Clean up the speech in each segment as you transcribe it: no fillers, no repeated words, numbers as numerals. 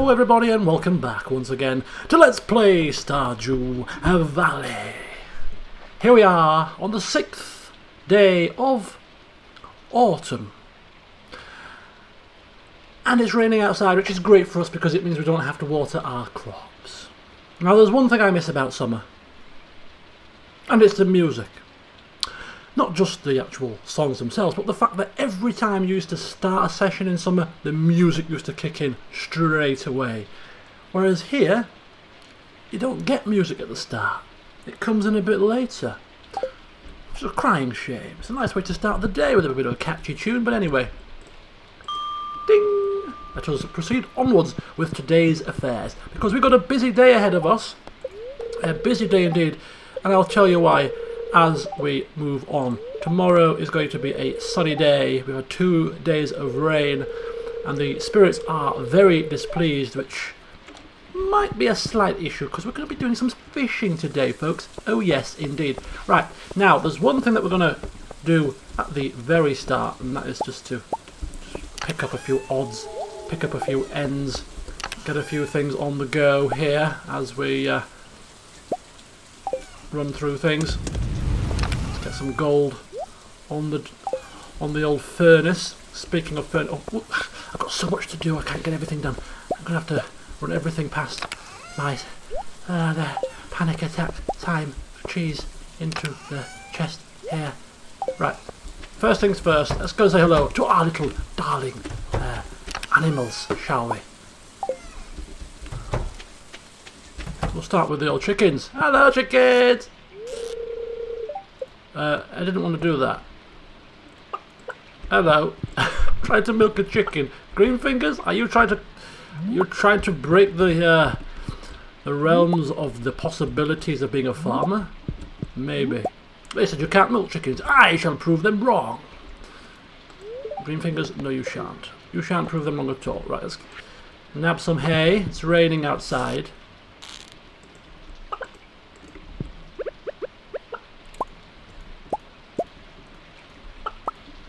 Hello everybody and welcome back once again to Let's Play Stardew Valley. Here we are on the 6th day of autumn. And it's raining outside, which is great for us because it means we don't have to water our crops. Now there's one thing I miss about summer, and it's the music. Not just the actual songs themselves, but the fact that every time you used to start a session in summer, the music used to kick in straight away. Whereas here, you don't get music at the start. It comes in a bit later. It's a crying shame. It's a nice way to start the day with a bit of a catchy tune, but anyway. Ding! Let us proceed onwards with today's affairs, because we've got a busy day ahead of us. A busy day indeed, and I'll tell you why as we move on. Tomorrow is going to be a sunny day. We've had 2 days of rain and the spirits are very displeased, which might be a slight issue because we're going to be doing some fishing today, folks. Oh yes, indeed. Right, now there's one thing that we're going to do at the very start, and that is just to pick up a few odds, pick up a few ends, get a few things on the go here as we run through things. Get some gold on the old furnace. Speaking of furnace, oh, I've got so much to do. I can't get everything done. I'm gonna have to run everything past my the panic attack time cheese into the chest here. Right. First things first. Let's go say hello to our little darling animals, shall we? We'll start with the old chickens. Hello, chickens. I didn't want to do that. Hello. Trying to milk a chicken. Greenfingers, are you trying to break the realms of the possibilities of being a farmer? Maybe. They said you can't milk chickens. I shall prove them wrong. Greenfingers, no you shan't. You shan't prove them wrong at all. Right, let's nab some hay. It's raining outside.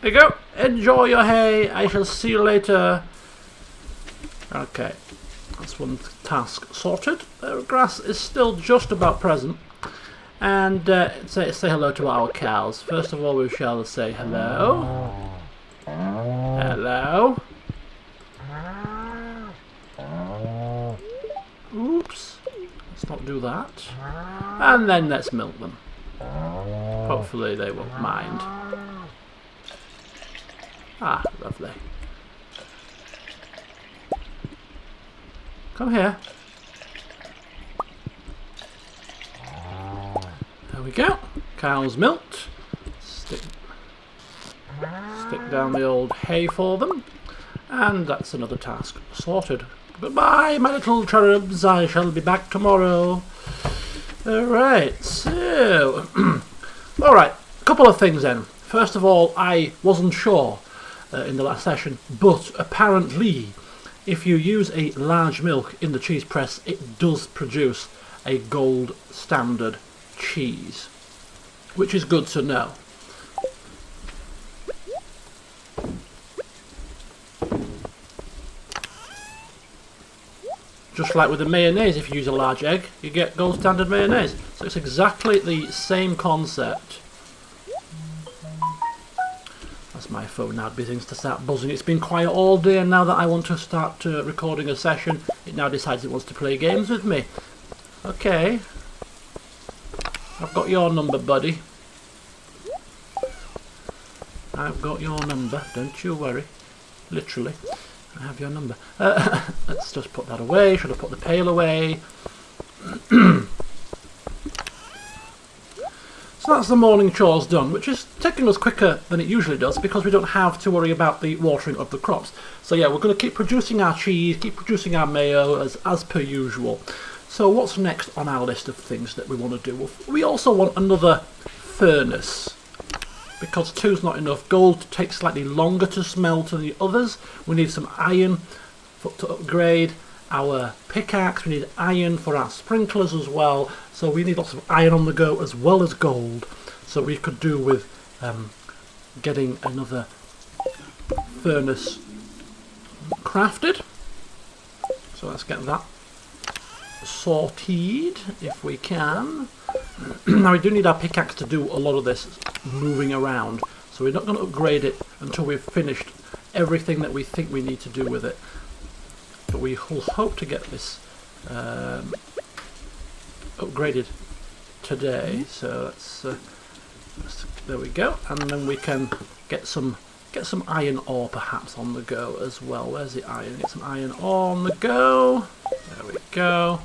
There you go. Enjoy your hay. I shall see you later. Okay. That's one task sorted. Grass is still just about present. And say hello to our cows. First of all, we shall say hello. Hello. Oops. Let's not do that. And then let's milk them. Hopefully they won't mind. Ah, lovely. Come here. There we go. Cows milked. Stick down the old hay for them. And that's another task sorted. Goodbye, my little cherubs. I shall be back tomorrow. Alright, so... Alright, a couple of things then. First of all, I wasn't sure in the last session, but apparently if you use a large milk in the cheese press, it does produce a gold standard cheese, which is good to know. Just like with the mayonnaise, if you use a large egg, you get gold standard mayonnaise. So it's exactly the same concept. My phone now begins to start buzzing. It's been quiet all day, and now that I want to start recording a session, it now decides it wants to play games with me. Okay. I've got your number, buddy. I've got your number, don't you worry. Literally. I have your number. Let's just put that away. Should have put the pail away. So that's the morning chores done, which is taking us quicker than it usually does because we don't have to worry about the watering of the crops. So yeah, we're going to keep producing our cheese, keep producing our mayo as per usual. So what's next on our list of things that we want to do? Well, we also want another furnace because 2's not enough. Gold takes slightly longer to smelt than the others. We need some iron to upgrade our pickaxe. We need iron for our sprinklers as well. So we need lots of iron on the go as well as gold. So we could do with getting another furnace crafted. So let's get that sorted if we can. Now we do need our pickaxe to do a lot of this moving around, so we're not going to upgrade it until we've finished everything that we think we need to do with it. But we will hope to get this upgraded today. So there we go, and then we can get some iron ore perhaps on the go as well. Where's the iron? Get some iron ore on the go. There we go.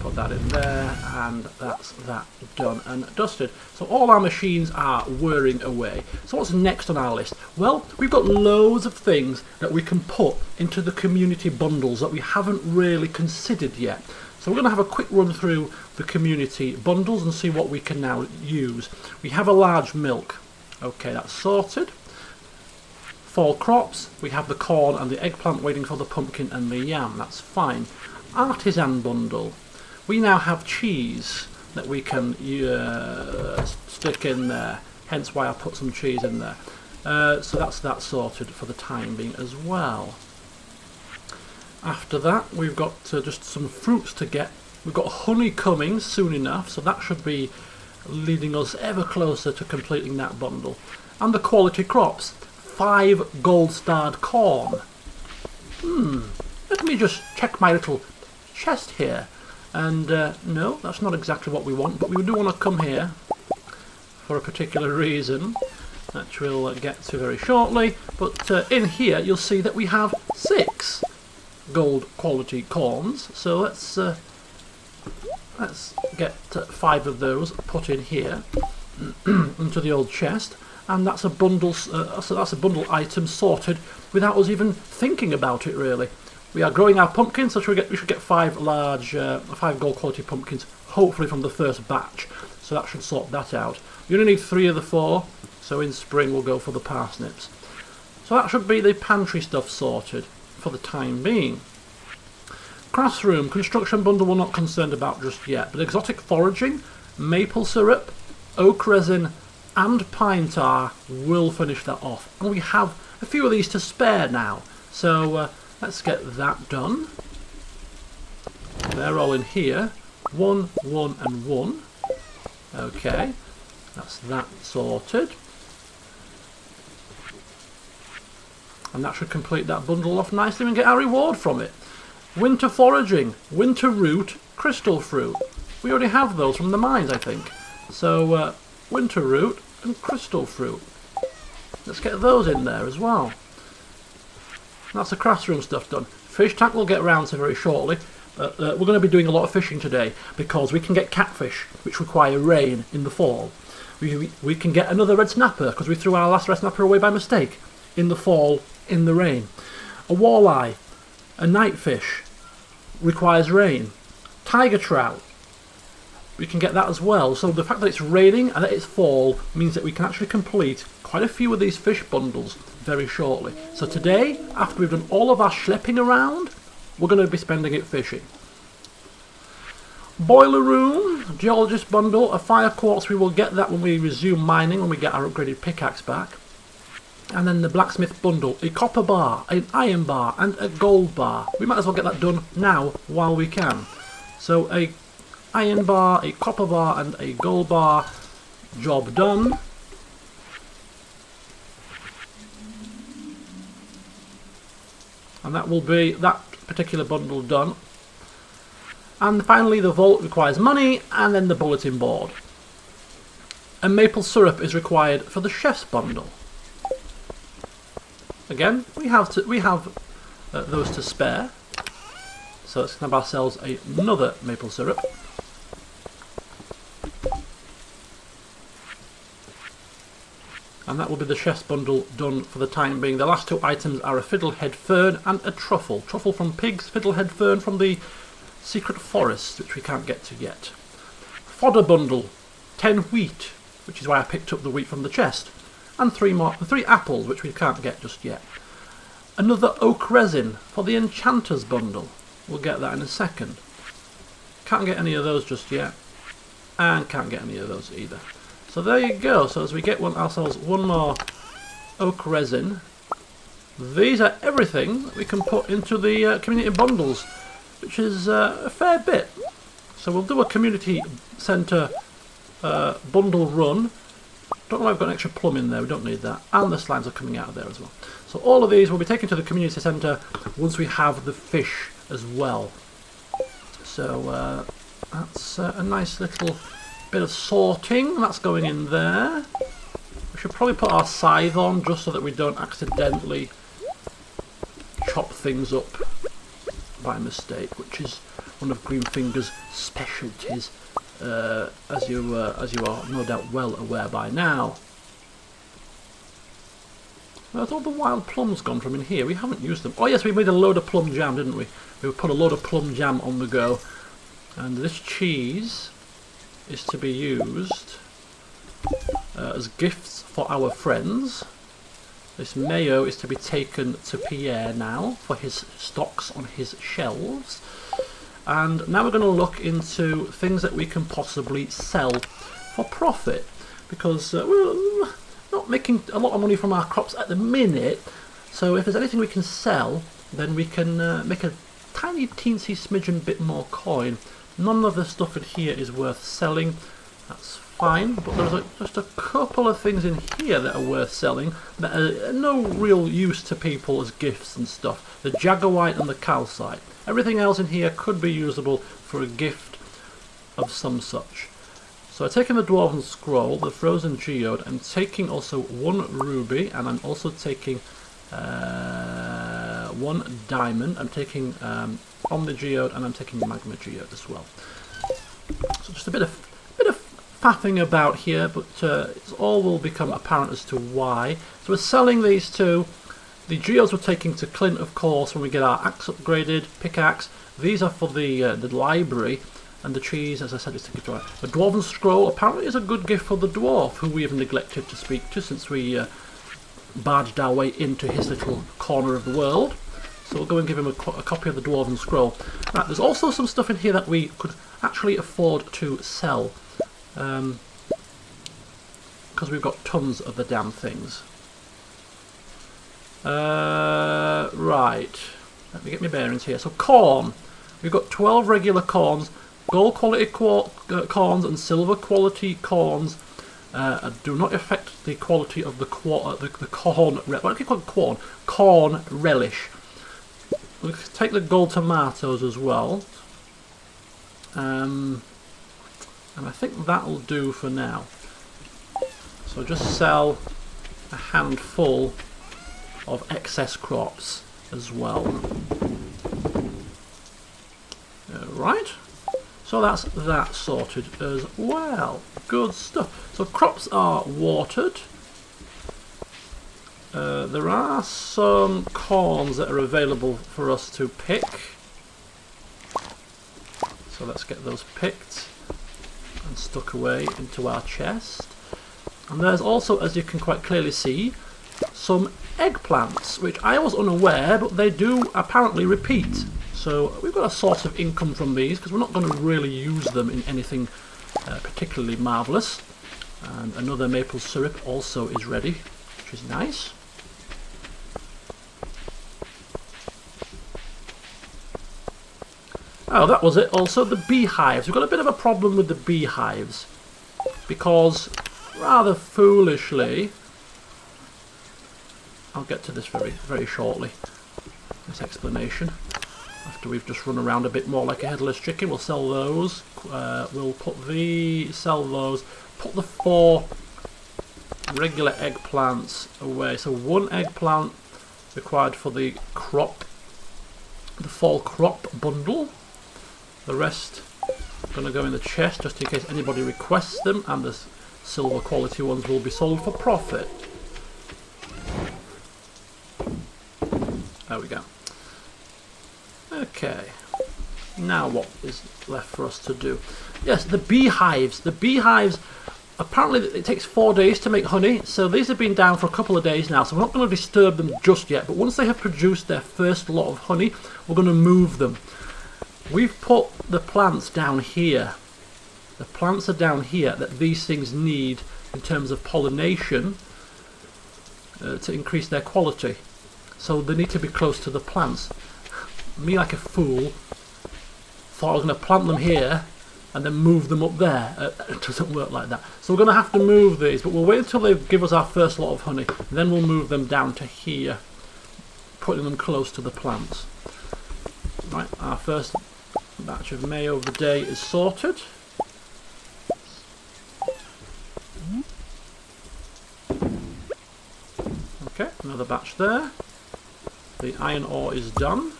Put that in there, and that's that done and dusted. So all our machines are whirring away. So what's next on our list? Well, we've got loads of things that we can put into the community bundles that we haven't really considered yet. So we're going to have a quick run through the community bundles and see what we can now use. We have a large milk. Okay, that's sorted. Fall crops, we have the corn and the eggplant waiting for the pumpkin and the yam. That's fine. Artisan bundle. We now have cheese that we can stick in there, hence why I put some cheese in there. So that's that sorted for the time being as well. After that, we've got just some fruits to get. We've got honey coming soon enough, so that should be leading us ever closer to completing that bundle. And the quality crops, 5 gold-starred corn. Let me just check my little chest here. And no, that's not exactly what we want, but we do want to come here for a particular reason, which we'll get to very shortly. But in here, you'll see that we have 6 gold quality corns. So let's get 5 of those put in here into the old chest, and that's a bundle. So that's a bundle item sorted without us even thinking about it really. We are growing our pumpkins, so we should get 5 gold quality pumpkins, hopefully from the first batch. So that should sort that out. We only need 3 of the 4, so in spring we'll go for the parsnips. So that should be the pantry stuff sorted for the time being. Crafts room, construction bundle we're not concerned about just yet, but exotic foraging, maple syrup, oak resin and pine tar will finish that off. And we have a few of these to spare now, so let's get that done. They're all in here. 1, 1 and 1. Okay, that's that sorted. And that should complete that bundle off nicely and get our reward from it. Winter foraging, winter root, crystal fruit. We already have those from the mines, I think. So, winter root and crystal fruit. Let's get those in there as well. That's the crafts room stuff done. Fish tank we'll get around to very shortly. We're going to be doing a lot of fishing today because we can get catfish, which require rain in the fall. We can get another red snapper because we threw our last red snapper away by mistake in the fall in the rain. A walleye, a nightfish, requires rain. Tiger trout, we can get that as well. So the fact that it's raining and that it's fall means that we can actually complete quite a few of these fish bundles very shortly. So today, after we've done all of our schlepping around, we're going to be spending it fishing. Boiler room, geologist bundle, a fire quartz, we will get that when we resume mining, when we get our upgraded pickaxe back. And then the blacksmith bundle, a copper bar, an iron bar and a gold bar. We might as well get that done now while we can. So a iron bar, a copper bar and a gold bar, job done. And that will be that particular bundle done. And finally the vault requires money, and then the bulletin board. And maple syrup is required for the chef's bundle. Again, we have those to spare. So let's snap ourselves another maple syrup. And that will be the chef's bundle done for the time being. The last 2 items are a fiddlehead fern and a truffle. Truffle from pigs, fiddlehead fern from the secret forest, which we can't get to yet. Fodder bundle, 10 wheat, which is why I picked up the wheat from the chest. And 3 apples, which we can't get just yet. Another oak resin for the enchanter's bundle. We'll get that in a second. Can't get any of those just yet. And can't get any of those either. So there you go. So as we get ourselves one more oak resin, these are everything that we can put into the community bundles. which is a fair bit. So we'll do a community centre bundle run. Don't know why I've got an extra plum in there, we don't need that. And the slimes are coming out of there as well. So all of these will be taken to the community centre once we have the fish as well. So that's a nice little bit of sorting. That's going in there. We should probably put our scythe on just so that we don't accidentally chop things up by mistake, which is one of Greenfingers' specialties, as you are no doubt well aware by now. Where's all the wild plums gone from in here? We haven't used them. Oh yes, we made a load of plum jam, didn't we? We put a load of plum jam on the go. And this cheese is to be used as gifts for our friends. This mayo is to be taken to Pierre now for his stocks on his shelves. And now we're going to look into things that we can possibly sell for profit. Because we're not making a lot of money from our crops at the minute. So if there's anything we can sell, then we can make a tiny teensy smidgen bit more coin. None of the stuff in here is worth selling. That's fine, but there's just a couple of things in here that are worth selling that are no real use to people as gifts and stuff. The jaguite and the calcite. Everything else in here could be usable for a gift of some such. So I've taken the dwarven scroll, the frozen geode. I'm taking also 1 ruby, and I'm also taking 1 diamond. I'm taking omni geode, and I'm taking magma geode as well. So just a bit of faffing about here, but it all will become apparent as to why. So we're selling these two. The geodes we're taking to Clint, of course, when we get our axe upgraded, pickaxe. These are for the library, and the cheese, as I said, is to give to our... The dwarven scroll apparently is a good gift for the dwarf, who we have neglected to speak to since we barged our way into his little corner of the world. So we'll go and give him a copy of the dwarven scroll. Right, there's also some stuff in here that we could actually afford to sell. Because we've got tons of the damn things. Right. Let me get my bearings here. So corn. We've got 12 regular corns, gold quality corns and silver quality corns. Do not affect the quality of the corn. What do you call it? Corn relish. We'll take the gold tomatoes as well. And I think that'll do for now. So just sell a handful of excess crops as well. Right. So that's that sorted as well. Good stuff. So crops are watered. There are some corns that are available for us to pick. So let's get those picked and stuck away into our chest. And there's also, as you can quite clearly see, some eggplants, which I was unaware, but they do apparently repeat. So we've got a source of income from these, because we're not going to really use them in anything particularly marvellous. And another maple syrup also is ready, which is nice. Oh, that was it. Also, the beehives. We've got a bit of a problem with the beehives, because rather foolishly, I'll get to this very shortly, this explanation. After we've just run around a bit more like a headless chicken, we'll sell those. We'll sell those. Put the 4 regular eggplants away. So 1 eggplant required for the crop, the fall crop bundle. The rest going to go in the chest just in case anybody requests them, and the silver quality ones will be sold for profit. There we go. Okay, now what is left for us to do? Yes, the beehives. The beehives, apparently it takes 4 days to make honey, so these have been down for a couple of days now, so we're not going to disturb them just yet, but once they have produced their first lot of honey, we're going to move them. We've put the plants down here. The plants are down here that these things need in terms of pollination to increase their quality. So they need to be close to the plants. Me, like a fool, thought I was going to plant them here and then move them up there. It doesn't work like that. So we're going to have to move these, but we'll wait until they give us our first lot of honey. Then we'll move them down to here, putting them close to the plants. Right, our first batch of mayo of the day is sorted. Okay, another batch there. The iron ore is done.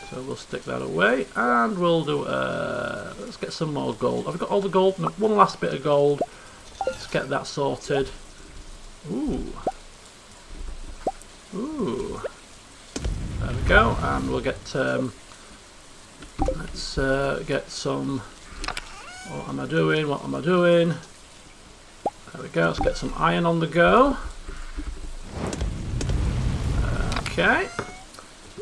So we'll stick that away, and we'll do, let's get some more gold. Have we got all the gold? No, one last bit of gold. Let's get that sorted. Ooh. Ooh. There we go, and we'll get, let's get some, what am I doing, what am I doing? There we go, let's get some iron on the go. Okay.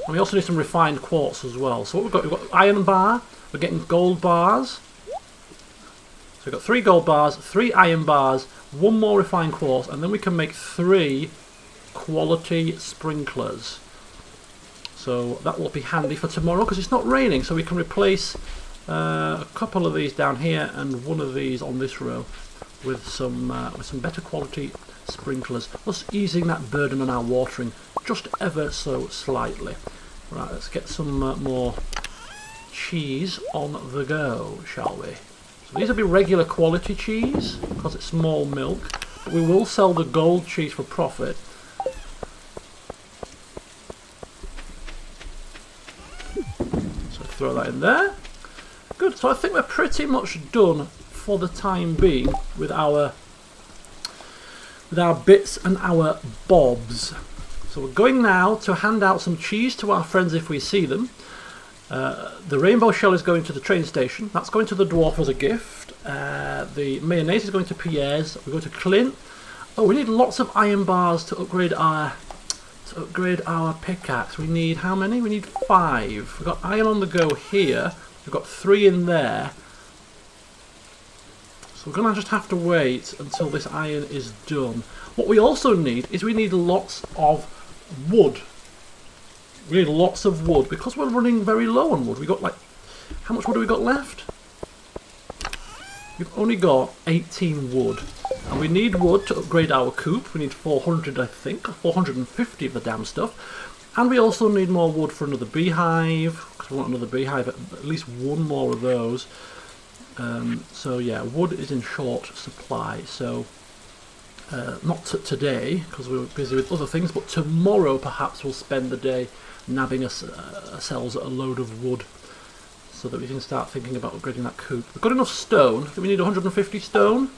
And we also need some refined quartz as well. So what we've got iron bar, we're getting gold bars. So we've got 3 gold bars, 3 iron bars, 1 more refined quartz, and then we can make 3 quality sprinklers. So that will be handy for tomorrow because it's not raining, so we can replace a couple of these down here and one of these on this row with some better quality sprinklers, thus easing that burden on our watering just ever so slightly. Right, let's get some more cheese on the go, shall we? So these will be regular quality cheese because it's small milk, but we will sell the gold cheese for profit. So throw that in there. Good, so I think we're pretty much done for the time being with our bits and our bobs. So we're going now to hand out some cheese to our friends if we see them. The rainbow shell is going to the train station. That's going to the dwarf as a gift. The mayonnaise is going to Pierre's. We're going to Clint. Oh, we need lots of iron bars to upgrade our pickaxe. We need how many? We need 5. We've got iron on the go here. We've got 3 in there. So we're going to just have to wait until this iron is done. What we also need is we need lots of wood. We need lots of wood because we're running very low on wood. We got like, how much wood have we got left? We've only got 18 wood. And we need wood to upgrade our coop. We need 400, I think, 450 of the damn stuff. And we also need more wood for another beehive. Because we want another beehive, at least 1 more of those. So yeah, wood is in short supply. So not today because we're busy with other things, but tomorrow perhaps we'll spend the day nabbing ourselves a load of wood so that we can start thinking about upgrading that coop. We've got enough stone. I think we need 150 stone,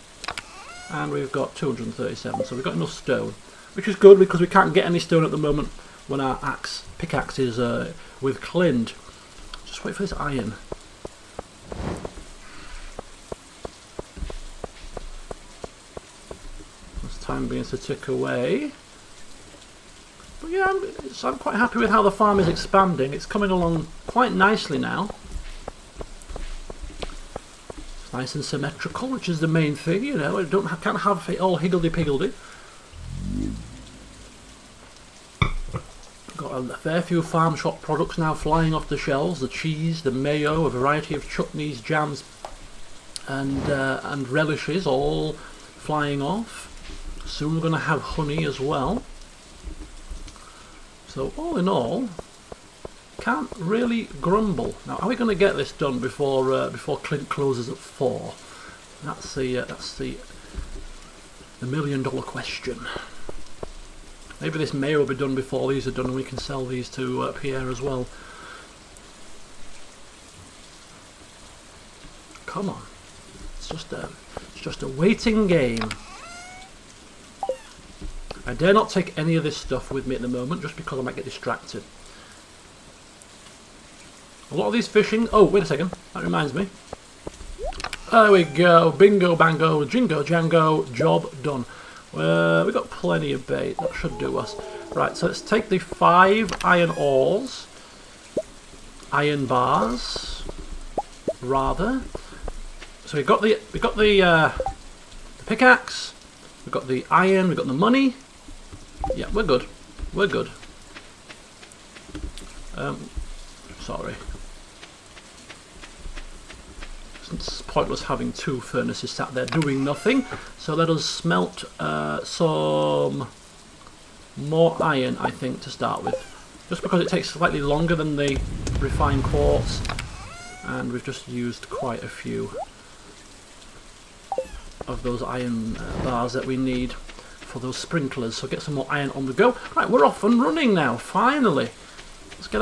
and we've got 237, so we've got enough stone, which is good because we can't get any stone at the moment when our pickaxe is with Clint. Just wait for this iron. Time being to tick away. But yeah, I'm quite happy with how the farm is expanding. It's coming along quite nicely now. It's nice and symmetrical, which is the main thing, you know. Can't have it all higgledy-piggledy. Got a fair few farm shop products now flying off the shelves. The cheese, the mayo, a variety of chutneys, jams and relishes all flying off. Soon we're going to have honey as well. So all in all, can't really grumble. Now, are we going to get this done before Clint closes at 4? That's the $1,000,000 question. Maybe this mayo will be done before these are done, and we can sell these to Pierre as well. Come on, it's just a waiting game. I dare not take any of this stuff with me at the moment, just because I might get distracted. A lot of these fishing... Oh, wait a second. That reminds me. There we go. Bingo, bango, jingo, jango. Job done. We've got plenty of bait. That should do us. Right, so let's take the 5 iron ores. Iron bars. Rather. So we've got the pickaxe. We've got the iron. We've got the money. Yeah, we're good. We're good. Sorry. it's pointless having 2 furnaces sat there doing nothing. So let us smelt some more iron, I think, to start with. Just because it takes slightly longer than the refined quartz, and we've just used quite a few of those iron bars that we need for those sprinklers. So get some more iron on the go. Right, we're off and running now, finally. Let's get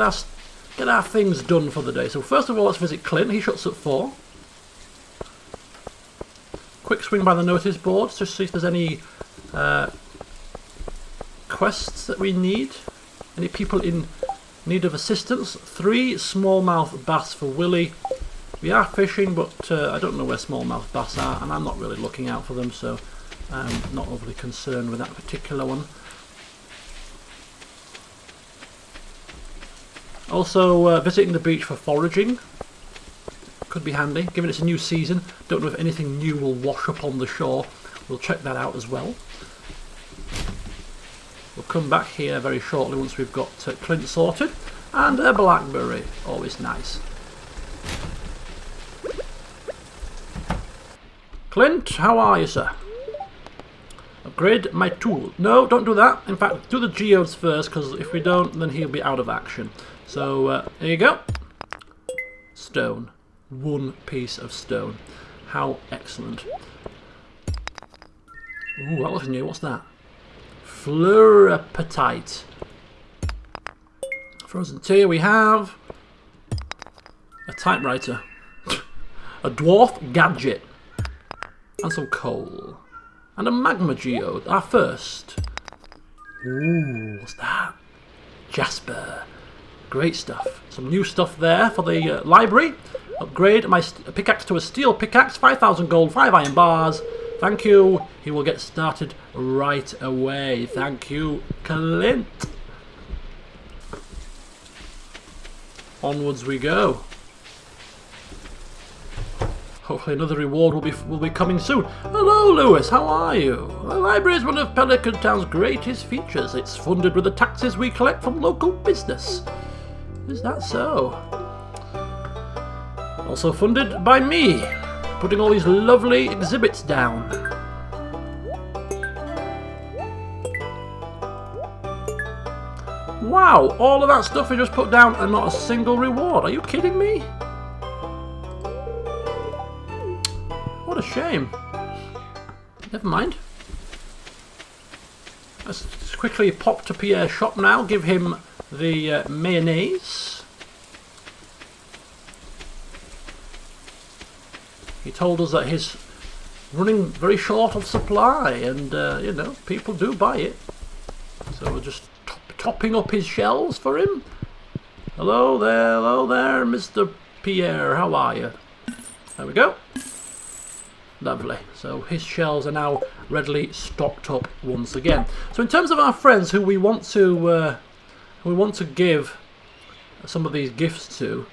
our things done for the day. So first of all, let's visit Clint. He shuts at 4. Quick swing by the notice boards to see if there's any quests that we need. Any people in need of assistance? 3 smallmouth bass for Willie. We are fishing, but I don't know where smallmouth bass are, and I'm not really looking out for them, so I'm not overly concerned with that particular one. Also, visiting the beach for foraging. Could be handy, given it's a new season. Don't know if anything new will wash up on the shore. We'll check that out as well. We'll come back here very shortly once we've got Clint sorted. And a blackberry, always nice. Clint, how are you, sir? Upgrade my tool. No, don't do that. In fact, do the geodes first, because if we don't, then he'll be out of action. So, there you go. Stone. 1 piece of stone. How excellent. Ooh, that looks new. What's that? Fluorapatite. Frozen tea we have. A typewriter. A dwarf gadget. And some coal. And a magma geode. Our first. Ooh, what's that? Jasper. Great stuff. Some new stuff there for the library. Upgrade my pickaxe to a steel pickaxe. 5,000 gold, 5 iron bars. Thank you. He will get started right away. Thank you, Clint. Onwards we go. Hopefully another reward will be coming soon. Hello, Lewis. How are you? The library is one of Pelican Town's greatest features. It's funded with the taxes we collect from local business. Is that so? Also funded by me, putting all these lovely exhibits down. Wow, all of that stuff we just put down and not a single reward. Are you kidding me? What a shame. Never mind. Let's quickly pop to Pierre's shop now, give him the mayonnaise. He told us that he's running very short of supply, and you know, people do buy it. So we're just topping up his shelves for him. Hello there, Mr. Pierre. How are you? There we go. Lovely. So his shelves are now readily stocked up once again. So in terms of our friends who we want to give some of these gifts to,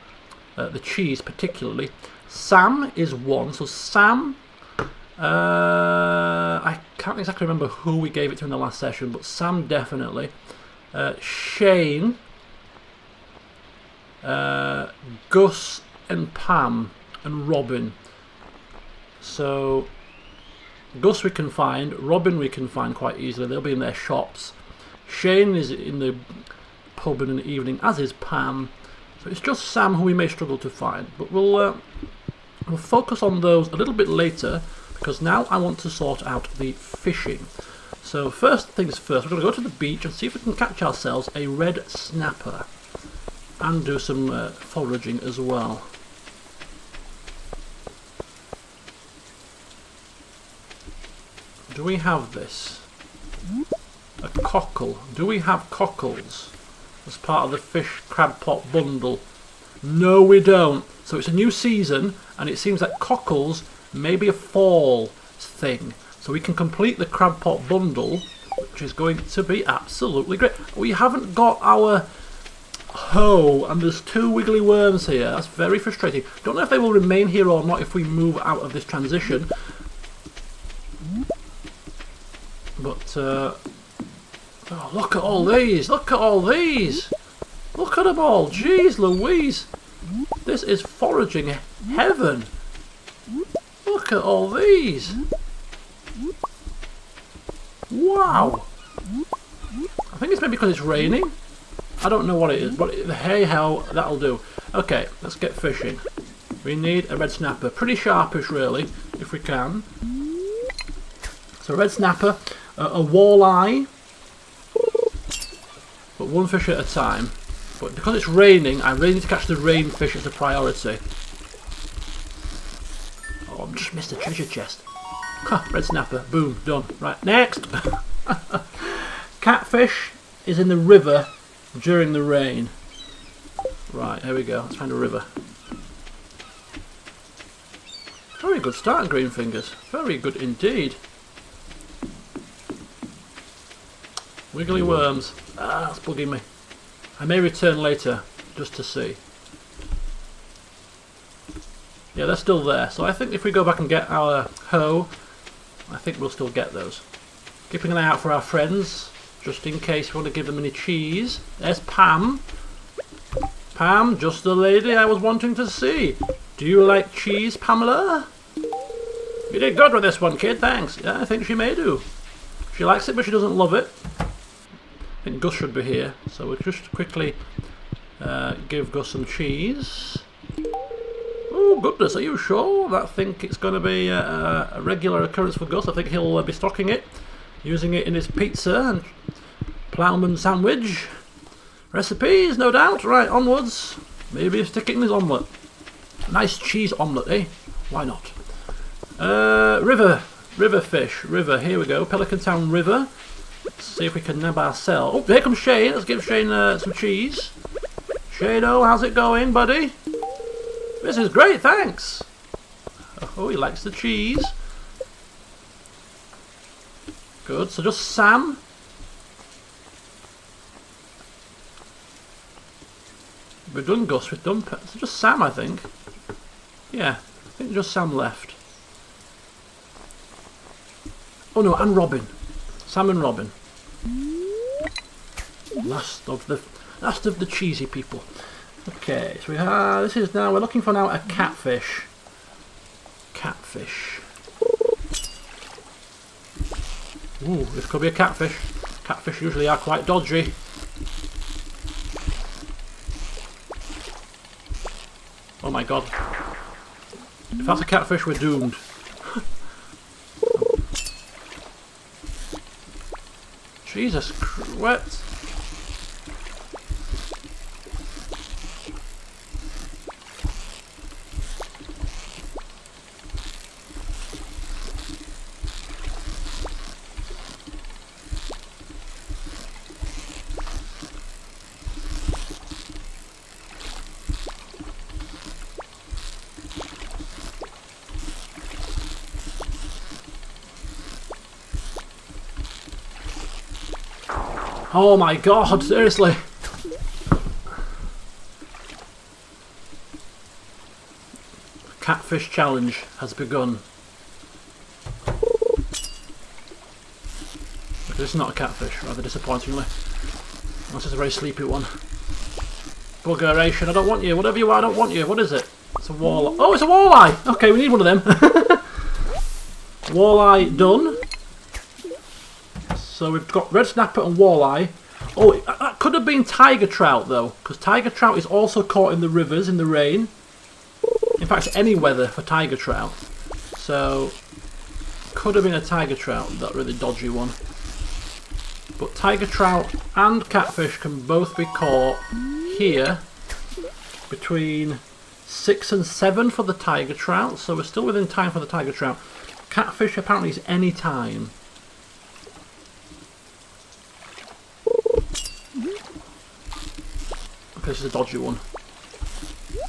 the cheese particularly, Sam is one. So Sam, I can't exactly remember who we gave it to in the last session, but Sam definitely. Shane, Gus and Pam and Robin. So Gus we can find, Robin we can find quite easily. They'll be in their shops. Shane is in the pub in the evening, as is Pam. So it's just Sam who we may struggle to find. But we'll focus on those a little bit later, because now I want to sort out the fishing. So first things first, we're going to go to the beach and see if we can catch ourselves a red snapper and do some foraging as well. Do we have this? A cockle. Do we have cockles as part of the fish crab pot bundle? No, we don't. So it's a new season, and it seems that cockles may be a fall thing. So we can complete the crab pot bundle, which is going to be absolutely great. We haven't got our hoe, and there's 2 wiggly worms here. That's very frustrating. Don't know if they will remain here or not if we move out of this transition. But, oh, look at all these! Look at all these! Look at them all! Jeez Louise! This is foraging heaven! Look at all these. Wow. I think it's maybe because it's raining. I don't know what it is, but hey hell, that'll do. Okay, let's get fishing. We need a red snapper. Pretty sharpish really, if we can. So red snapper, a walleye, but one fish at a time. But because it's raining, I really need to catch the rain fish as a priority. Oh, I've just missed a treasure chest. Huh, red snapper, boom, done. Right, next. Catfish is in the river during the rain. Right, here we go. Let's find a river. Very good start, Greenfingers. Very good indeed. Wiggly worms. Ah, that's bugging me. I may return later just to see. Yeah, they're still there. So I think if we go back and get our hoe, I think we'll still get those. Keeping an eye out for our friends, just in case we want to give them any cheese. There's Pam. Pam, just the lady I was wanting to see. Do you like cheese, Pamela? You did good with this one, kid, thanks. Yeah, I think she may do. She likes it, but she doesn't love it. I think Gus should be here, so we'll just quickly give Gus some cheese. Oh goodness, are you sure? I think it's going to be a regular occurrence for Gus. I think he'll be stocking it, using it in his pizza and ploughman sandwich recipes, no doubt. Right, onwards. Maybe stick it in his omelette. Nice cheese omelette, eh? Why not? River fish, river. Here we go, Pelican Town River. Let's see if we can nab ourselves. Oh, here comes Shane. Let's give Shane some cheese. Shane-o, how's it going, buddy? This is great, thanks. Oh, he likes the cheese. Good, so just Sam. We've done Gus, we've done... So just Sam, I think. Yeah, I think just Sam left. Oh no, and Robin. Sam and Robin. Last of the cheesy people. Okay, so we have, this is now, we're looking for now a catfish. Catfish. Ooh, this could be a catfish. Catfish usually are quite dodgy. Oh my god. If that's a catfish, we're doomed. Jesus Christ. Oh my god, seriously. Catfish challenge has begun. This is not a catfish, rather disappointingly. This is a very sleepy one. Buggeration, I don't want you. Whatever you are, I don't want you. What is it? It's a walleye. Oh, it's a walleye! Okay, we need one of them. Walleye done. So we've got red snapper and walleye. Oh, that could have been tiger trout though, because tiger trout is also caught in the rivers in the rain. In fact, any weather for tiger trout. So, could have been a tiger trout, that really dodgy one. But tiger trout and catfish can both be caught here between 6 and 7 for the tiger trout. So we're still within time for the tiger trout. Catfish apparently is any time. This is a dodgy one.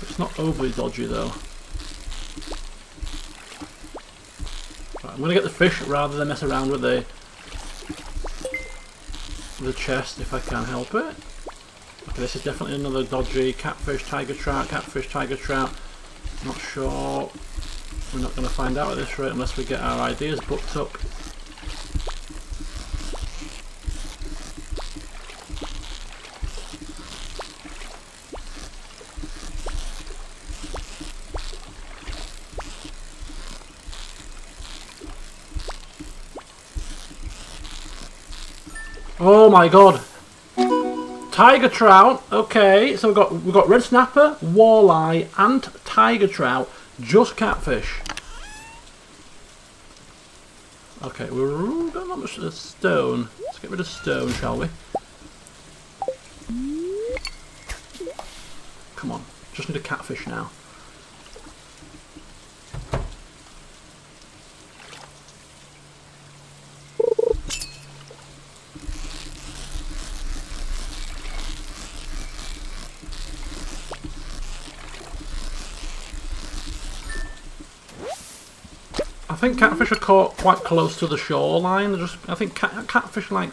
It's not overly dodgy though. Right, I'm going to get the fish rather than mess around with the chest if I can help it. Okay, this is definitely another dodgy catfish, tiger trout, catfish, tiger trout. Not sure. We're not going to find out at this rate unless we get our ideas booked up. Oh my god. Tiger trout. Okay, so we've got red snapper, walleye, and tiger trout. Just catfish. Okay, we've got not much stone. Let's get rid of stone, shall we? Come on, just need a catfish now. I think catfish are caught quite close to the shoreline. I think catfish are like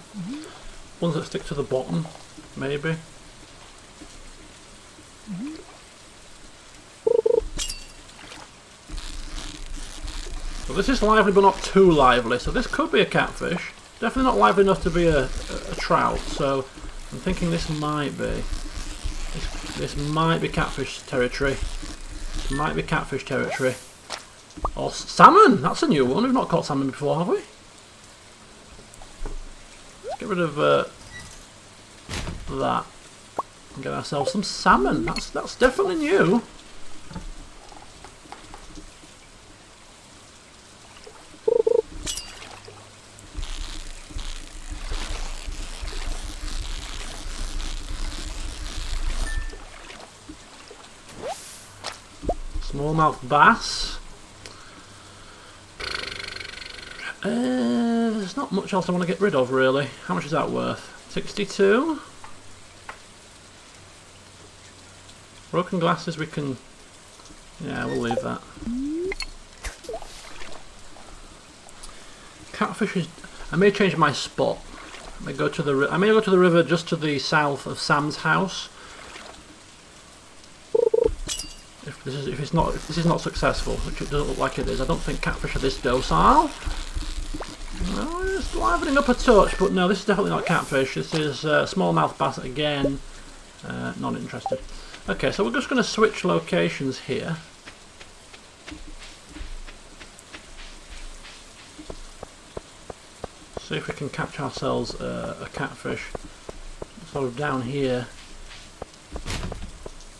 ones that stick to the bottom, maybe. So this is lively but not too lively, so this could be a catfish. Definitely not lively enough to be a trout, so I'm thinking this might be. This might be catfish territory. This might be catfish territory. Or salmon! That's a new one. We've not caught salmon before, have we? Let's get rid of that and get ourselves some salmon. That's definitely new. Smallmouth bass. There's not much else I want to get rid of, really. How much is that worth? 62? Broken glasses we can... Yeah, we'll leave that. Catfish is... I may change my spot. I may go to the river just to the south of Sam's house. If this is not successful, which it doesn't look like it is, I don't think catfish are this docile. No, it's livening up a touch, but no, this is definitely not catfish. This is smallmouth bass again. Not interested. Okay, so we're just going to switch locations here. See if we can catch ourselves a catfish. Sort of down here.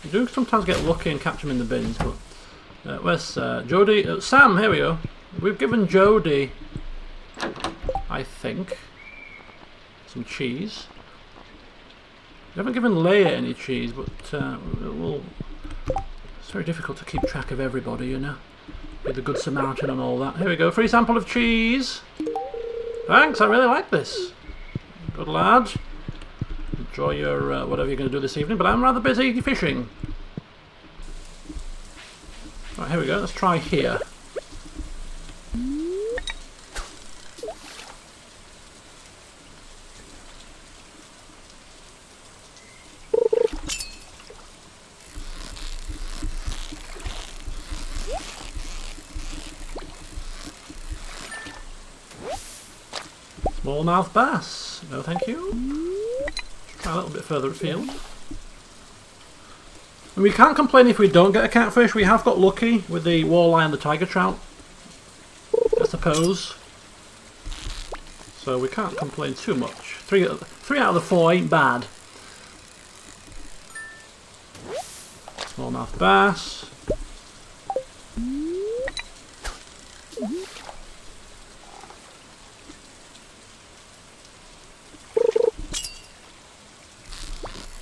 You do sometimes get lucky and catch them in the bins, but where's Jody? Sam, here we go. We've given Jody, I think, some cheese. We haven't given Leia any cheese, but it's very difficult to keep track of everybody, you know. Be the good Samaritan and all that. Here we go, free sample of cheese. Thanks, I really like this. Good lad. Enjoy your whatever you're going to do this evening, but I'm rather busy fishing. Right, here we go, let's try here. Smallmouth bass. No thank you. Let's try a little bit further afield. And we can't complain if we don't get a catfish. We have got lucky with the walleye and the tiger trout, I suppose. So we can't complain too much. Three out of the 4 ain't bad. Smallmouth bass.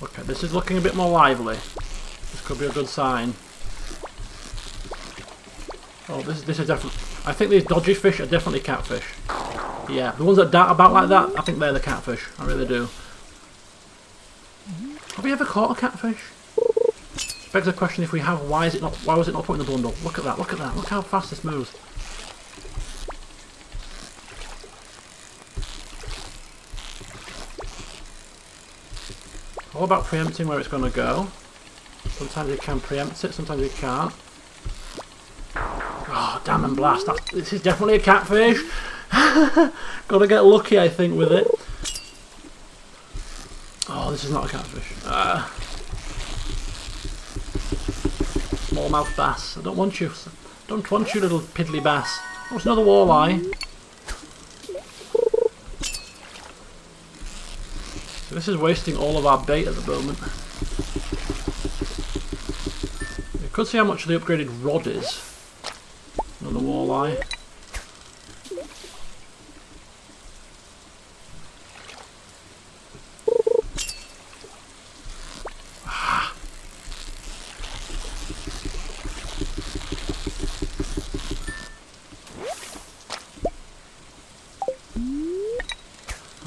Okay, this is looking a bit more lively. This could be a good sign. Oh, this is definitely... I think these dodgy fish are definitely catfish. Yeah, the ones that dart about like that, I think they're the catfish. I really do. Have we ever caught a catfish? Begs the question, if we have, why was it not put in the bundle? Look at that, look at that, look how fast this moves. All about preempting where it's going to go. Sometimes you can preempt it, sometimes you can't. Oh, damn and blast. This is definitely a catfish. Gotta get lucky, I think, with it. Oh, this is not a catfish. Smallmouth bass. I don't want you. Don't want you, little piddly bass. Oh, it's another walleye. This is wasting all of our bait at the moment. You could see how much the upgraded rod is. Another walleye.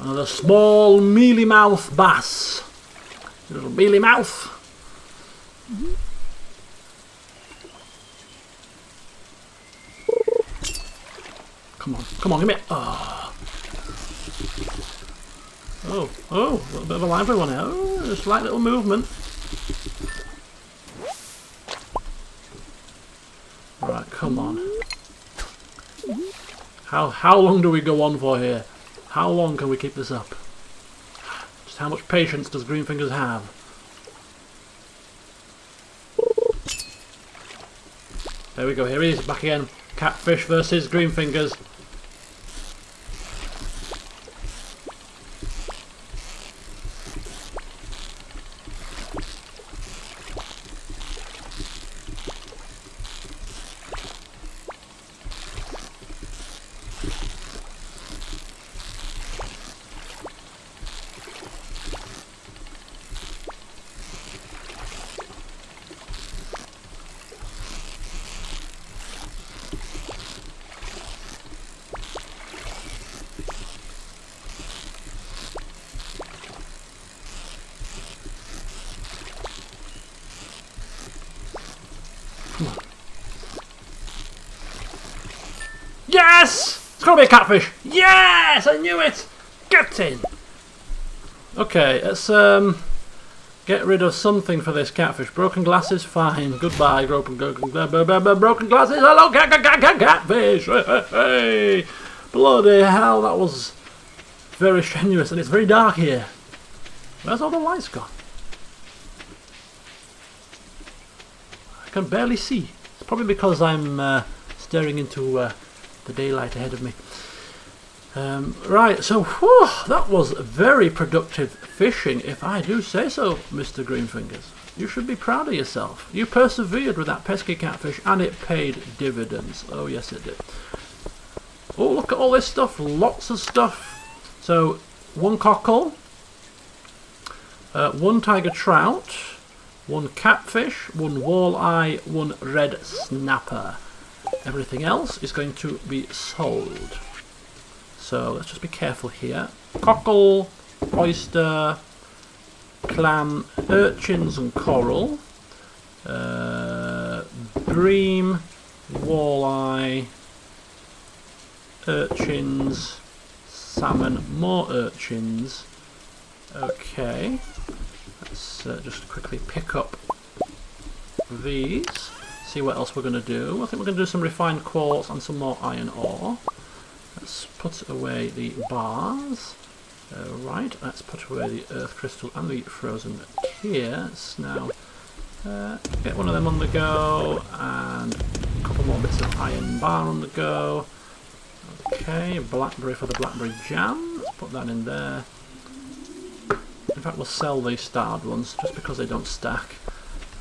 Another small mealy mouth bass. Little mealy mouth. Come on, give me it. Oh, a little bit of a lively one here. Oh, a slight little movement. Right, come on. How long do we go on for here? How long can we keep this up? Just how much patience does Greenfingers have? There we go, here he is, back again. Catfish versus Greenfingers. Yes! It's gotta be a catfish! Yes! I knew it! Get in! Okay, let's get rid of something for this catfish. Broken glasses, fine. Goodbye, broken glasses. Hello, catfish! Hey! Bloody hell, that was very strenuous, and it's very dark here. Where's all the lights gone? I can barely see. It's probably because I'm staring into the daylight ahead of me. Right, so whew, that was very productive fishing, if I do say so, Mr. Greenfingers. You should be proud of yourself. You persevered with that pesky catfish, and it paid dividends. Oh, yes, it did. Oh, look at all this stuff. Lots of stuff. So, one cockle, one tiger trout, one catfish, one walleye, one red snapper. Everything else is going to be sold. So let's just be careful here. Cockle, oyster, clam, urchins and coral, bream, walleye, urchins, salmon, more urchins. Okay, let's just quickly pick up these. See what else we're going to do. I think we're going to do some refined quartz and some more iron ore. Let's put away the bars. Right, let's put away the earth crystal and the frozen tears. Now, get one of them on the go, and a couple more bits of iron bar on the go. Okay, blackberry for the blackberry jam. Let's put that in there. In fact, we'll sell these starred ones just because they don't stack.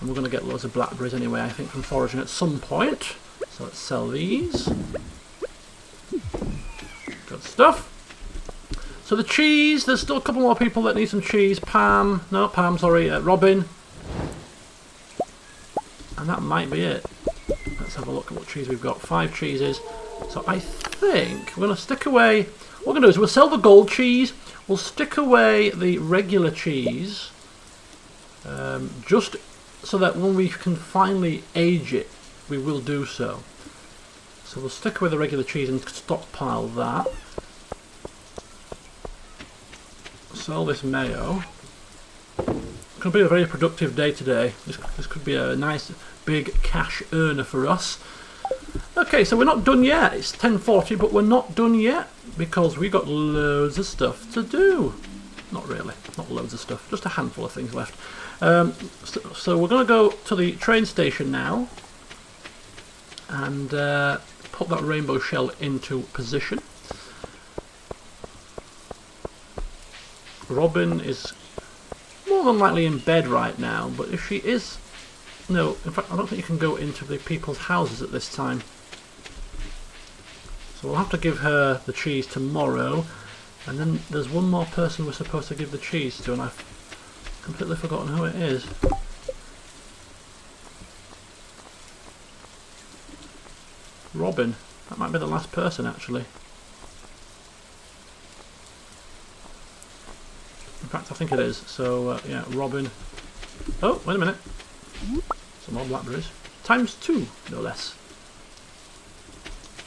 And we're going to get loads of blackberries anyway, I think, from foraging at some point. So let's sell these. Good stuff. So the cheese, there's still a couple more people that need some cheese. Pam, Robin. And that might be it. Let's have a look at what cheese we've got. 5 cheeses. So I think we're going to stick away. What we're going to do is we'll sell the gold cheese. We'll stick away the regular cheese. Just so that when we can finally age it, we will do so. So we'll stick with the regular cheese and stockpile that. Sell this mayo. It's going to be a very productive day today. This could be a nice big cash earner for us. Okay, so we're not done yet. It's 10:40, but we're not done yet because we got loads of stuff to do. Not really, not loads of stuff, just a handful of things left. So we're going to go to the train station now and put that rainbow shell into position. Robin is more than likely in bed right now, but if she is... No, in fact, I don't think you can go into the people's houses at this time. So we'll have to give her the cheese tomorrow. And then there's one more person we're supposed to give the cheese to, and I've completely forgotten who it is. Robin. That might be the last person, actually. In fact, I think it is. So, yeah, Robin. Oh, wait a minute. Some more blackberries. ×2, no less.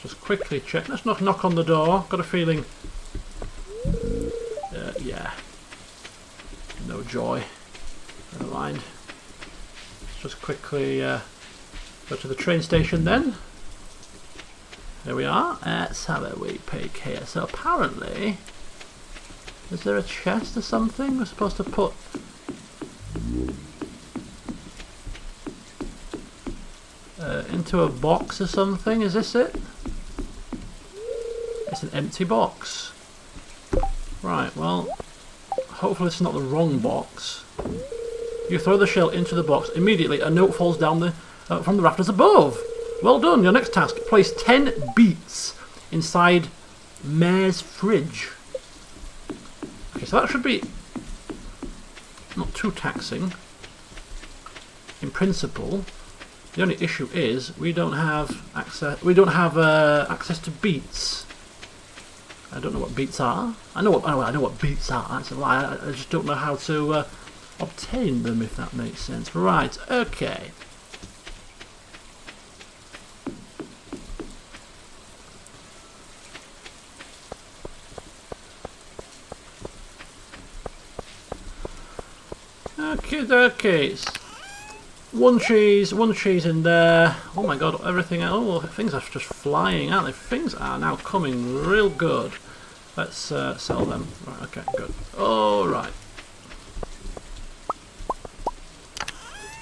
Just quickly check. Let's not knock on the door. Got a feeling... yeah. No joy. Never mind. Let's just quickly go to the train station then. There we are. Salad wheat pig here. So apparently... Is there a chest or something we're supposed to put? Into a box or something? Is this it? It's an empty box. Right, well, hopefully it's not the wrong box. You throw the shell into the box. Immediately, a note falls down from the rafters above. Well done. Your next task: place 10 beets inside Mare's fridge. Okay, so that should be not too taxing in principle. The only issue is we don't have access. We don't have access to beets. I don't know what beets are. I know what beets are. That's a lie. I just don't know how to obtain them, if that makes sense. Right. Okay. Okay. One cheese in there. Oh my god, everything. Oh, things are just flying, aren't they? Things are now coming real good. Let's sell them. Right, okay, good. Alright.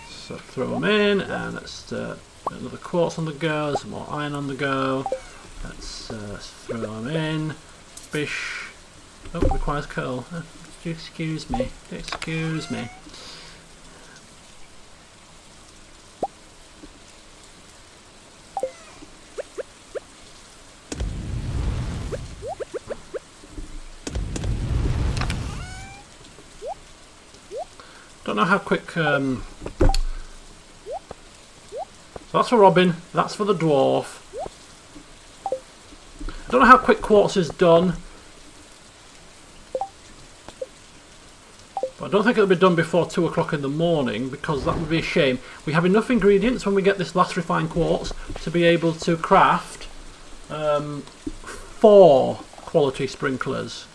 So throw them in, and let's get another quartz on the go, some more iron on the go. Let's throw them in. Bish. Oh, requires coal. Excuse me. Excuse me. Don't know how quick. So that's for Robin. That's for the dwarf. I don't know how quick quartz is done, but I don't think it'll be done before 2 o'clock in the morning, because that would be a shame. We have enough ingredients when we get this last refined quartz to be able to craft 4 quality sprinklers.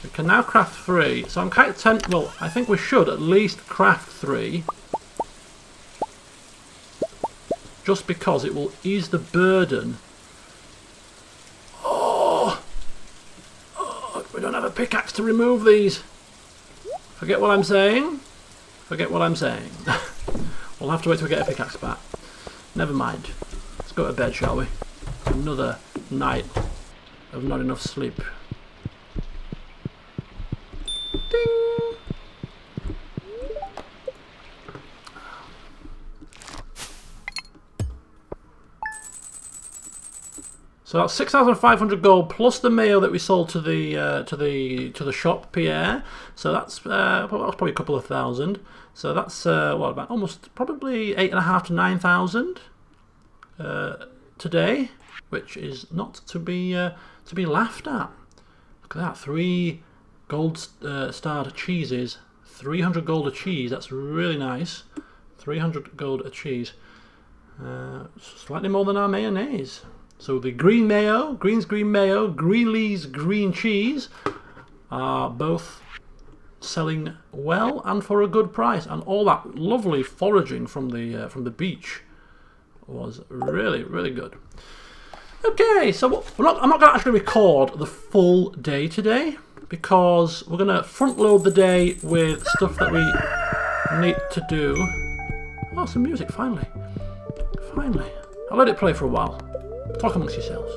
We can now craft 3, so I'm kind of tempted. Well, I think we should at least craft 3, just because it will ease the burden. Oh, we don't have a pickaxe to remove these. Forget what I'm saying. Forget what I'm saying. We'll have to wait till we get a pickaxe back. Never mind. Let's go to bed, shall we? Another night of not enough sleep. Ding! So that's 6,500 gold plus the mayo that we sold to the shop, Pierre. So that's probably a couple of thousand. So that's what, about almost probably 8,500 to 9,000 today, which is not to be laughed at. Look at that, 3 gold starred cheeses, 300 gold a cheese. That's really nice. 300 gold a cheese, slightly more than our mayonnaise. So the green mayo, Green's green mayo, Greenlee's green cheese are both selling well and for a good price. And all that lovely foraging from the beach was really, really good. Okay, so I'm not going to actually record the full day today, because we're going to front load the day with stuff that we need to do. Oh, some music, finally. Finally. I'll let it play for a while. Talk amongst yourselves.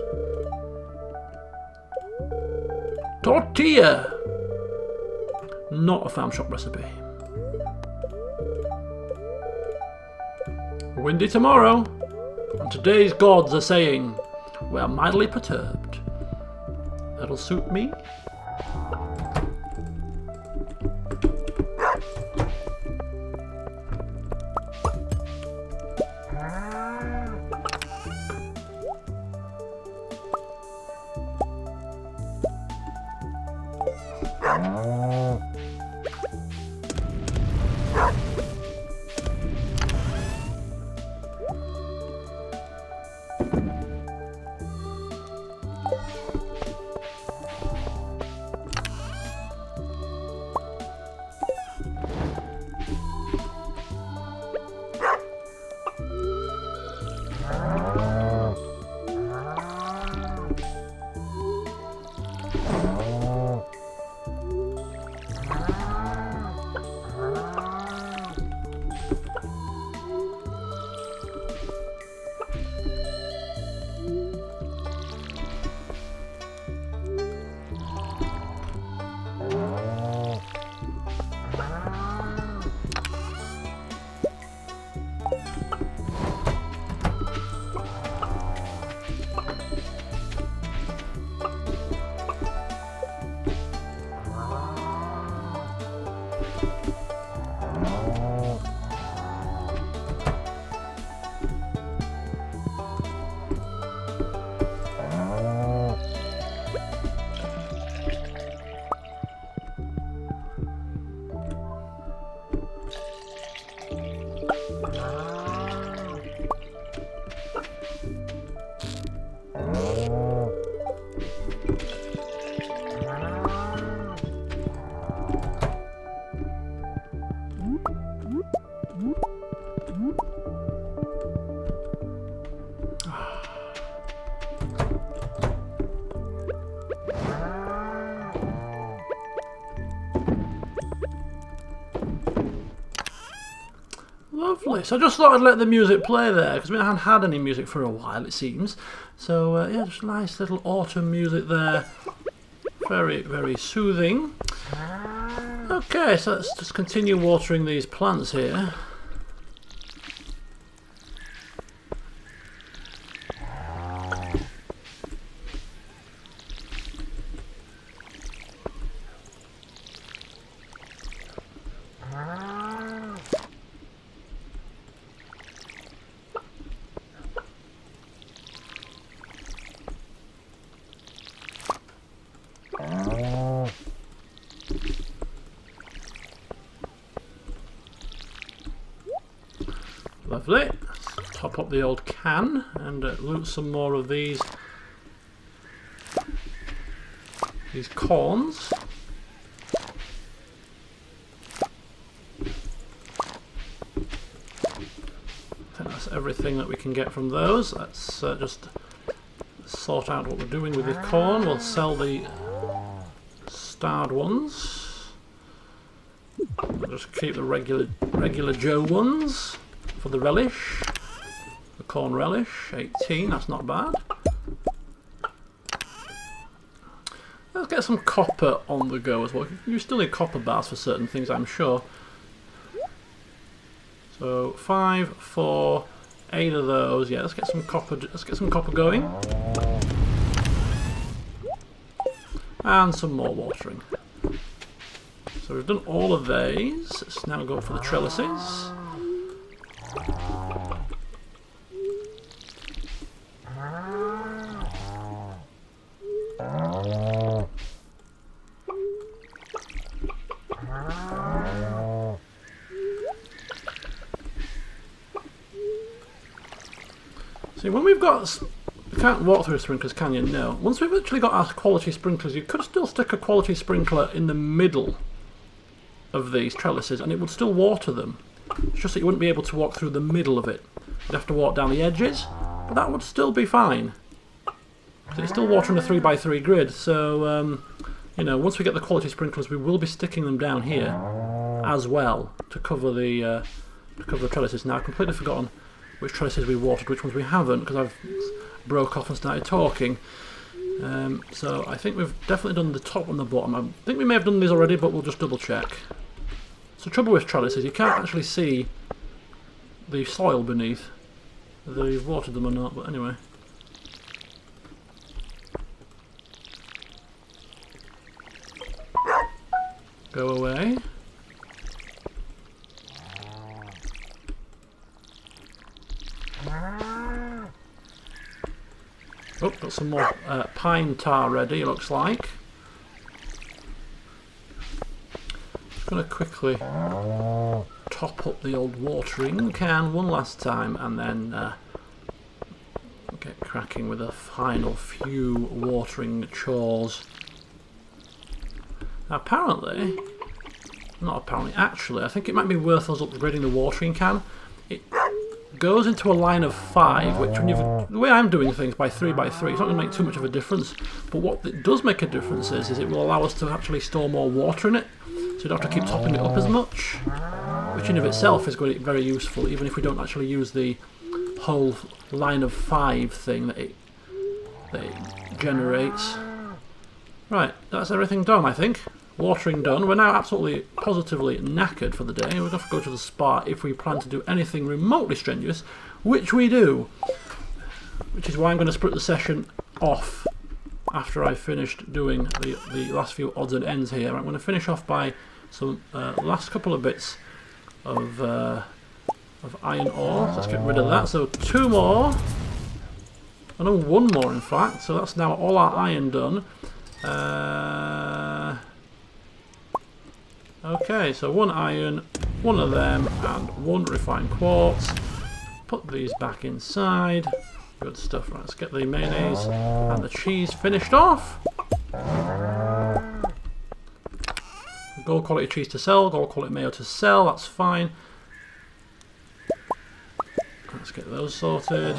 Tortilla! Not a farm shop recipe. Windy tomorrow, and today's gods are saying we're mildly perturbed. That'll suit me. Lovely. So I just thought I'd let the music play there, because we haven't had any music for a while, it seems. So yeah, just nice little autumn music there. Very, very soothing. Okay, so let's just continue watering these plants here. Lovely. Let's top up the old can and loot some more of these corns. I think that's everything that we can get from those. Let's just sort out what we're doing with the corn. We'll sell the starred ones. We'll just keep the regular Joe ones. For the relish, the corn relish, 18, that's not bad. Let's get some copper on the go as well. You still need copper bars for certain things, I'm sure. So 5, 4, 8 of those. Yeah, let's get some copper. Let's get some copper going, and some more watering. So we've done all of these. Let's now go for the trellises. See, when we've got... We can't walk through sprinklers, can you? No. Once we've actually got our quality sprinklers, you could still stick a quality sprinkler in the middle of these trellises and it would still water them. It's just that you wouldn't be able to walk through the middle of it. You'd have to walk down the edges, but that would still be fine. So it's still watering a 3x3 grid, so you know, once we get the quality sprinklers, we will be sticking them down here as well to cover the trellises. Now, I've completely forgotten which trellises we watered, which ones we haven't, because I've broke off and started talking. So I think we've definitely done the top and the bottom. I think we may have done these already, but we'll just double check. So the trouble with trellises, you can't actually see the soil beneath, whether you've watered them or not, but anyway. Go away. Oh, got some more pine tar ready, looks like. Just going to quickly top up the old watering can one last time and then get cracking with a final few watering chores. Now apparently, not apparently, actually, I think it might be worth us upgrading the watering can. It goes into a line of 5, which when the way I'm doing things by 3 by 3, it's not going to make too much of a difference. But what it does make a difference is it will allow us to actually store more water in it, so you don't have to keep topping it up as much, which in of itself is going to be very useful, even if we don't actually use the whole line of 5 thing that it generates. Right, that's everything done, I think. Watering done. We're now absolutely positively knackered for the day. We're going to have to go to the spa if we plan to do anything remotely strenuous, which we do. Which is why I'm going to split the session off after I've finished doing the last few odds and ends here. I'm going to finish off by some last couple of bits of iron ore. So let's get rid of that. So 2 more. I know 1 more in fact. So that's now all our iron done. Okay, so 1 iron, 1 of them, and 1 refined quartz. Put these back inside. Good stuff. Right, let's get the mayonnaise and the cheese finished off. Gold quality cheese to sell, gold quality mayo to sell, that's fine. Let's get those sorted.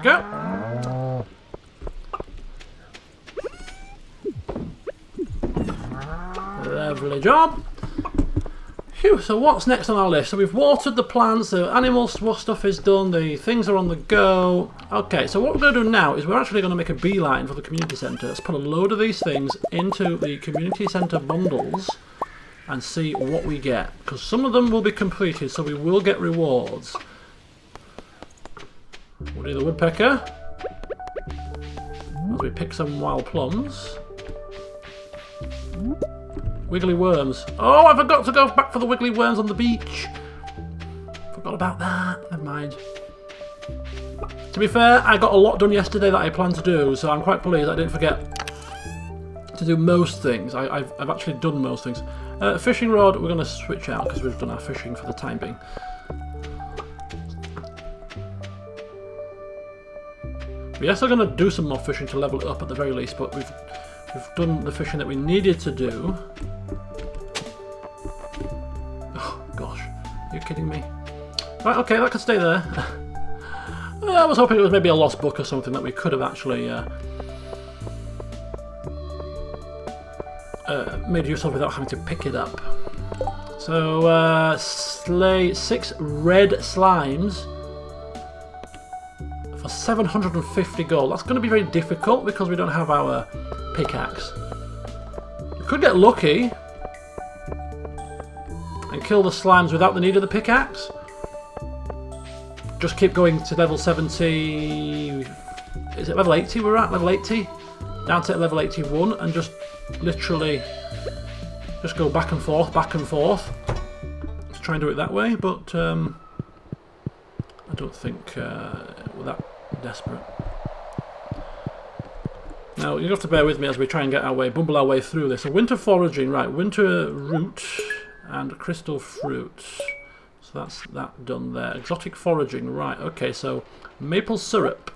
Go. Lovely job. Phew, so what's next on our list? So we've watered the plants, the animal stuff is done, the things are on the go. Okay, so what we're going to do now is we're actually going to make a beeline for the community centre. Let's put a load of these things into the community centre bundles and see what we get. Because some of them will be completed, so we will get rewards. Woody the woodpecker, as we pick some wild plums. Wiggly worms. Oh, I forgot to go back for the wiggly worms on the beach. Forgot about that. Never mind. To be fair, I got a lot done yesterday that I planned to do, so I'm quite pleased I didn't forget to do most things. I've actually done most things. Fishing rod, we're going to switch out because we've done our fishing for the time being. We're still going to do some more fishing to level it up at the very least, but we've done the fishing that we needed to do. Oh gosh, are you kidding me? Right, okay, that could stay there. I was hoping it was maybe a lost book or something that we could have actually made use of without having to pick it up. So, slay 6 red slimes. 750 gold. That's going to be very difficult because we don't have our pickaxe. We could get lucky and kill the slimes without the need of the pickaxe. Just keep going to level 70. Is it level 80 we're at? Level 80? Down to level 81 and just literally just go back and forth, back and forth. Let's try and do it that way, but I don't think we're that desperate. Now you have to bear with me as we try and get our way, bumble our way through this. So winter foraging, right? Winter root and crystal fruit. So that's that done there. Exotic foraging, right? Okay, so maple syrup,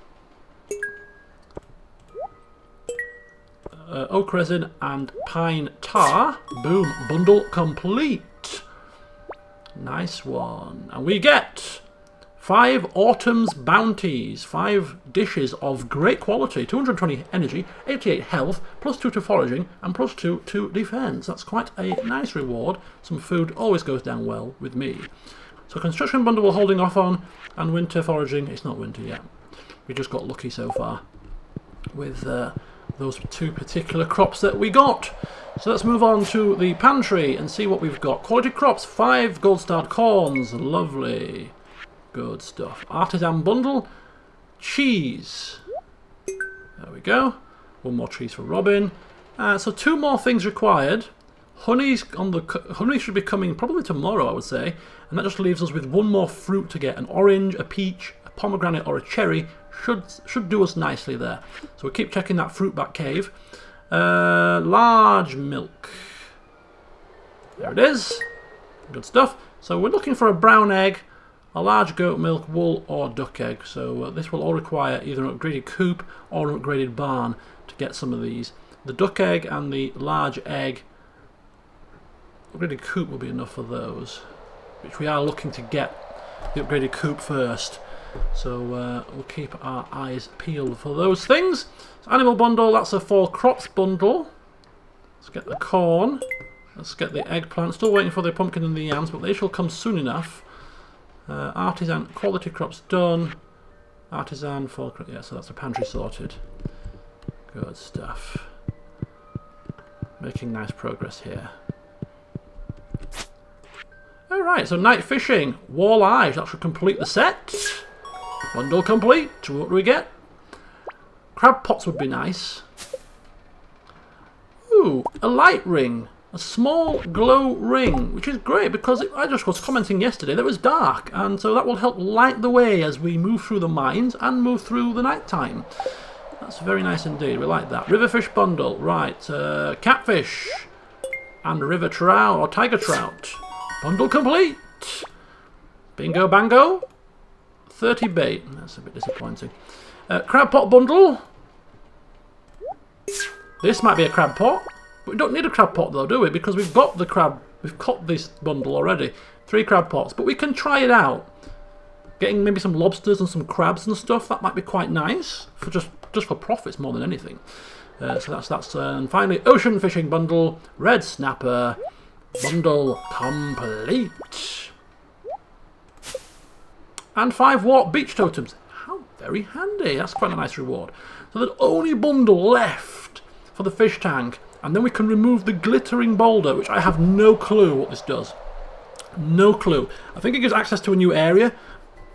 oak resin, and pine tar. Boom! Bundle complete. Nice one. And we get 5 Autumn's Bounties, 5 dishes of great quality, 220 energy, 88 health, plus 2 to foraging, and plus 2 to defense. That's quite a nice reward. Some food always goes down well with me. So construction bundle we're holding off on, and winter foraging, it's not winter yet. We just got lucky so far with those 2 particular crops that we got. So let's move on to the pantry and see what we've got. Quality crops, 5 gold starred corns, lovely. Good stuff. Artisan bundle, cheese. There we go. 1 more cheese for Robin. So 2 more things required. Honey should be coming probably tomorrow, I would say. And that just leaves us with 1 more fruit to get. An orange, a peach, a pomegranate or a cherry should do us nicely there. So we'll keep checking that fruit bat cave. Large milk. There it is. Good stuff. So we're looking for a brown egg, a large goat milk, wool or duck egg. So this will all require either an upgraded coop or an upgraded barn to get some of these. The duck egg and the large egg, upgraded coop will be enough for those, which we are looking to get the upgraded coop first. So we'll keep our eyes peeled for those things. So animal bundle, that's a 4 crops bundle. Let's get the corn. Let's get the eggplant. Still waiting for the pumpkin and the yams, but they shall come soon enough. Artisan quality crops done. Artisan full, yeah, so that's the pantry sorted. Good stuff. Making nice progress here. Alright, so night fishing. Walleye, that should complete the set. Bundle complete. What do we get? Crab pots would be nice. Ooh, a light ring. A small glow ring, which is great because I just was commenting yesterday that it was dark, and so that will help light the way as we move through the mines and move through the night time. That's very nice indeed. We like that. Riverfish bundle, right? Catfish and river trout or tiger trout. Bundle complete. Bingo bango. 30 bait. That's a bit disappointing. Crab pot bundle. This might be a crab pot. But we don't need a crab pot though, do we? Because we've got the crab, we've caught this bundle already. 3 crab pots, but we can try it out. Getting maybe some lobsters and some crabs and stuff, that might be quite nice. For just for profits more than anything. So that's and finally, ocean fishing bundle, red snapper, bundle complete. And 5 warp beach totems. How very handy, that's quite a nice reward. So there's only bundle left for the fish tank. And then we can remove the glittering boulder, which I have no clue what this does. No clue. I think it gives access to a new area,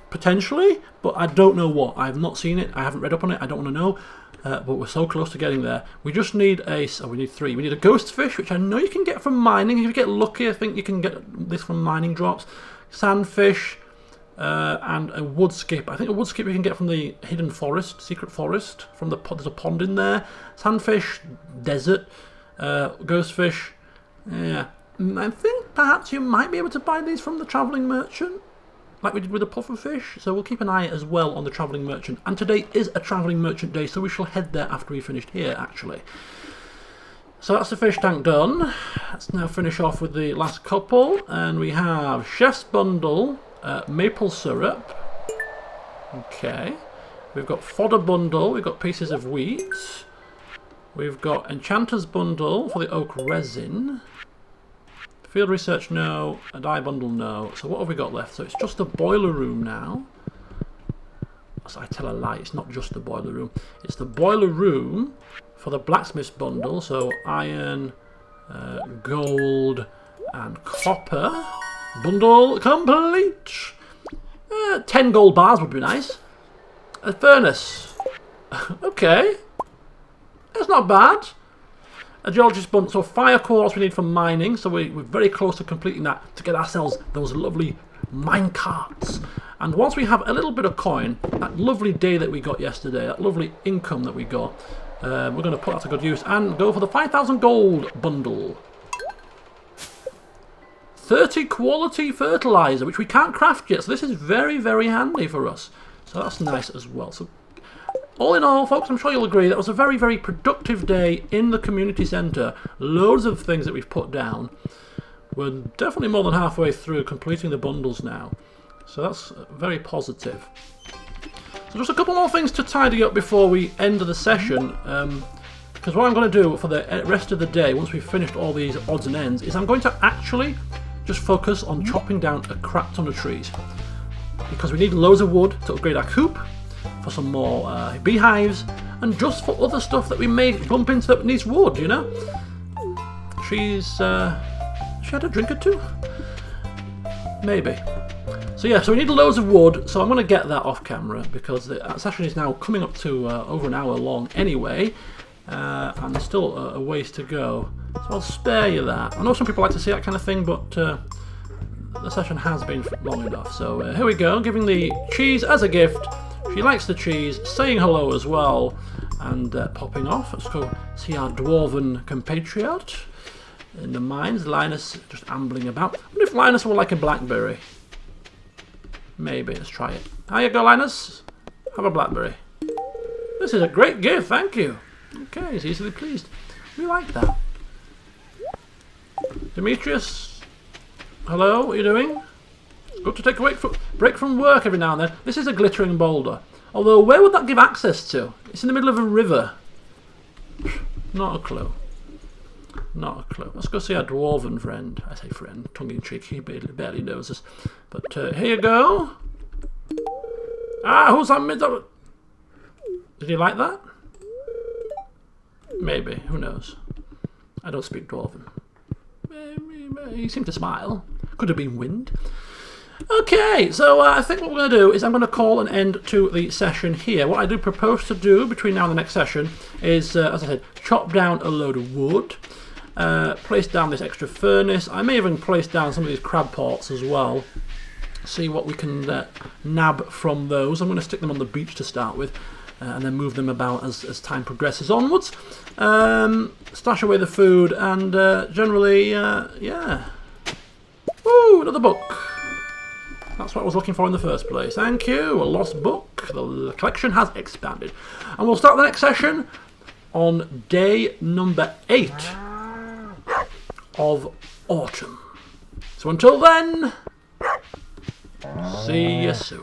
potentially, but I don't know what. I have not seen it. I haven't read up on it. I don't want to know. But we're so close to getting there. We just need we need 3. We need a ghost fish, which I know you can get from mining. If you get lucky, I think you can get this from mining drops. Sandfish, and a wood skip. I think a wood skip you can get from the hidden forest, secret forest. There's a pond in there. Sandfish, desert. Ghostfish, yeah. I think perhaps you might be able to buy these from the travelling merchant, like we did with the pufferfish. So we'll keep an eye as well on the travelling merchant. And today is a travelling merchant day, so we shall head there after we finished here, actually. So that's the fish tank done. Let's now finish off with the last couple, and we have chef's bundle, maple syrup. Okay, we've got fodder bundle. We've got pieces of wheat. We've got Enchanter's Bundle for the oak resin. Field Research, no. A dye bundle, no. So what have we got left? So it's just the boiler room now. So I tell a lie, it's not just the boiler room. It's the boiler room for the blacksmith's bundle. So iron, gold, and copper. Bundle complete. 10 gold bars would be nice. A furnace. Okay. That's not bad. A geologist bundle, so fire quartz we need for mining, so we're very close to completing that to get ourselves those lovely mine carts. And once we have a little bit of coin, that lovely day that we got yesterday, that lovely income that we got, we're going to put that to good use and go for the 5,000 gold bundle. 30 quality fertilizer, which we can't craft yet, so this is very, very handy for us. So that's nice as well. So all in all, folks, I'm sure you'll agree that was a very, very productive day in the community centre. Loads of things that we've put down. We're definitely more than halfway through completing the bundles now. So that's very positive. So just a couple more things to tidy up before we end the session. Because what I'm going to do for the rest of the day, once we've finished all these odds and ends, is I'm going to actually just focus on chopping down a crap ton of trees. Because we need loads of wood to upgrade our coop, for some more beehives, and just for other stuff that we may bump into that needs wood, you know? She had a drink or two? Maybe. So yeah, so we need loads of wood, so I'm going to get that off camera, because the session is now coming up to over an hour long anyway, and there's still a ways to go. So I'll spare you that. I know some people like to see that kind of thing, but the session has been long enough. So here we go, giving the cheese as a gift. She likes the cheese, saying hello as well, and popping off. Let's go see our dwarven compatriot in the mines. Linus just ambling about. I wonder if Linus will like a blackberry. Maybe, let's try it. How you go, Linus? Have a blackberry. This is a great gift, thank you. Okay, he's easily pleased. We like that. Demetrius, hello, what are you doing? Good to take a break from work every now and then. This is a glittering boulder. Although, where would that give access to? It's in the middle of a river. Not a clue. Not a clue. Let's go see our dwarven friend. I say friend, tongue-in-cheek, he barely knows us. But here you go. Ah, who's that mid? Did he like that? Maybe, who knows. I don't speak dwarven. He seemed to smile. Could have been wind. Okay, so I think what we're going to do is I'm going to call an end to the session here. What I do propose to do between now and the next session is, as I said, chop down a load of wood, place down this extra furnace. I may even place down some of these crab pots as well. See what we can nab from those. I'm going to stick them on the beach to start with, and then move them about as time progresses onwards. Stash away the food, and generally, yeah. Woo, another book. That's what I was looking for in the first place. Thank you. A lost book. The collection has expanded. And we'll start the next session on day number 8 of autumn. So until then, see you soon.